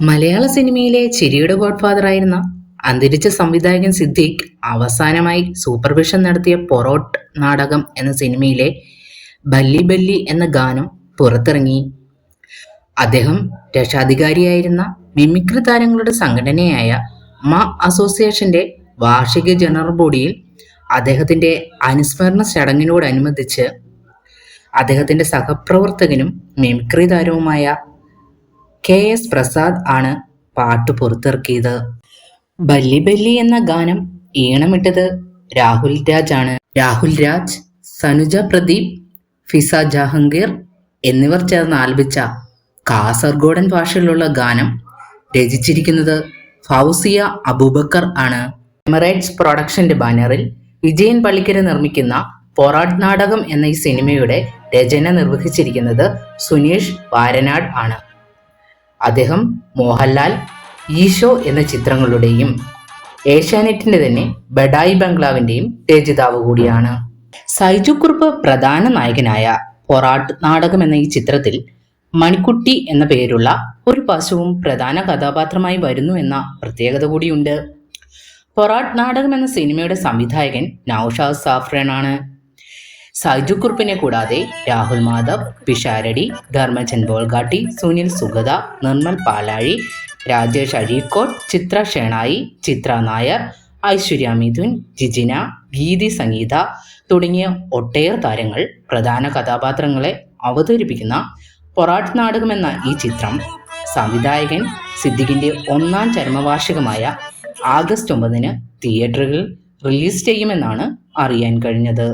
മലയാള സിനിമയിലെ ചിരിയുടെ ഗോഡ്ഫാദറായിരുന്ന അന്തരിച്ച സംവിധായകൻ സിദ്ദീഖ് അവസാനമായി സൂപ്പർവിഷൻ നടത്തിയ പൊറോട്ട് നാടകം എന്ന സിനിമയിലെ ബല്ലി ബല്ലി എന്ന ഗാനം പുറത്തിറങ്ങി. അദ്ദേഹം രക്ഷാധികാരിയായിരുന്ന മിമിക്രി താരങ്ങളുടെ സംഘടനയായ മ അസോസിയേഷന്റെ വാർഷിക ജനറൽ ബോഡിയിൽ അദ്ദേഹത്തിന്റെ അനുസ്മരണ ചടങ്ങിനോടനുബന്ധിച്ച് അദ്ദേഹത്തിന്റെ സഹപ്രവർത്തകനും മിമിക്രി താരവുമായ KS പ്രസാദ് ആണ് പാട്ട് പുറത്തിറക്കിയത്. ബല്ലി ബല്ലി എന്ന ഗാനം ഈണമിട്ടത് രാഹുൽ രാജ് ആണ്. രാഹുൽ രാജ്, സനുജ പ്രദീപ്, ഫിസ ജഹാംഗീർ എന്നിവർ ചേർന്ന് ആലപിച്ച കാസർഗോഡൻ ഭാഷയിലുള്ള ഗാനം രചിച്ചിരിക്കുന്നത് ഫൗസിയ അബൂബക്കർ ആണ്. എമിറേറ്റ്സ് പ്രൊഡക്ഷന്റെ ബാനറിൽ വിജയൻ പള്ളിക്കര നിർമ്മിക്കുന്ന പൊറാട്ട് നാടകം എന്ന ഈ സിനിമയുടെ രചന നിർവഹിച്ചിരിക്കുന്നത് സുനീഷ് വാരനാട് ആണ്. അദ്ദേഹം മോഹൻലാൽ, ഈശോ എന്ന ചിത്രങ്ങളുടെയും ഏഷ്യാനെറ്റിന്റെ തന്നെ ബഡായി ബംഗ്ലാവിന്റെയും രചയിതാവ് കൂടിയാണ്. സൈജു കുറുപ്പ് പ്രധാന നായകനായ പൊറാട്ട് നാടകം എന്ന ഈ ചിത്രത്തിൽ മണിക്കുട്ടി എന്ന പേരുള്ള ഒരു പശുവും പ്രധാന കഥാപാത്രമായി വരുന്നു എന്ന പ്രത്യേകത കൂടിയുണ്ട്. പൊറാട്ട് നാടകം എന്ന സിനിമയുടെ സംവിധായകൻ നൗഷാദ് സാഫ്രാൻ ആണ്. സൈജു കുറുപ്പിനെ കൂടാതെ രാഹുൽ മാധവ്, പിഷാരടി, ധർമ്മജൻ ബോൾഗാട്ടി, സുനിൽ സുഗത, നിർമ്മൽ പാലാഴി, രാജേഷ് അഴീക്കോട്, ചിത്ര ഷേണായി, ചിത്ര നായർ, ഐശ്വര്യ മിഥുൻ, ജിജിന, ഗീതി സംഗീത തുടങ്ങിയ ഒട്ടേറെ താരങ്ങൾ പ്രധാന കഥാപാത്രങ്ങളെ അവതരിപ്പിക്കുന്ന പൊറാട്ട് നാടകം എന്ന ഈ ചിത്രം സംവിധായകൻ സിദ്ദിഖിന്റെ 1ാം ചരമവാർഷികമായ ആഗസ്റ്റ് 9 തിയേറ്ററുകളിൽ റിലീസ് ചെയ്യുമെന്നാണ് അറിയാൻ കഴിഞ്ഞത്.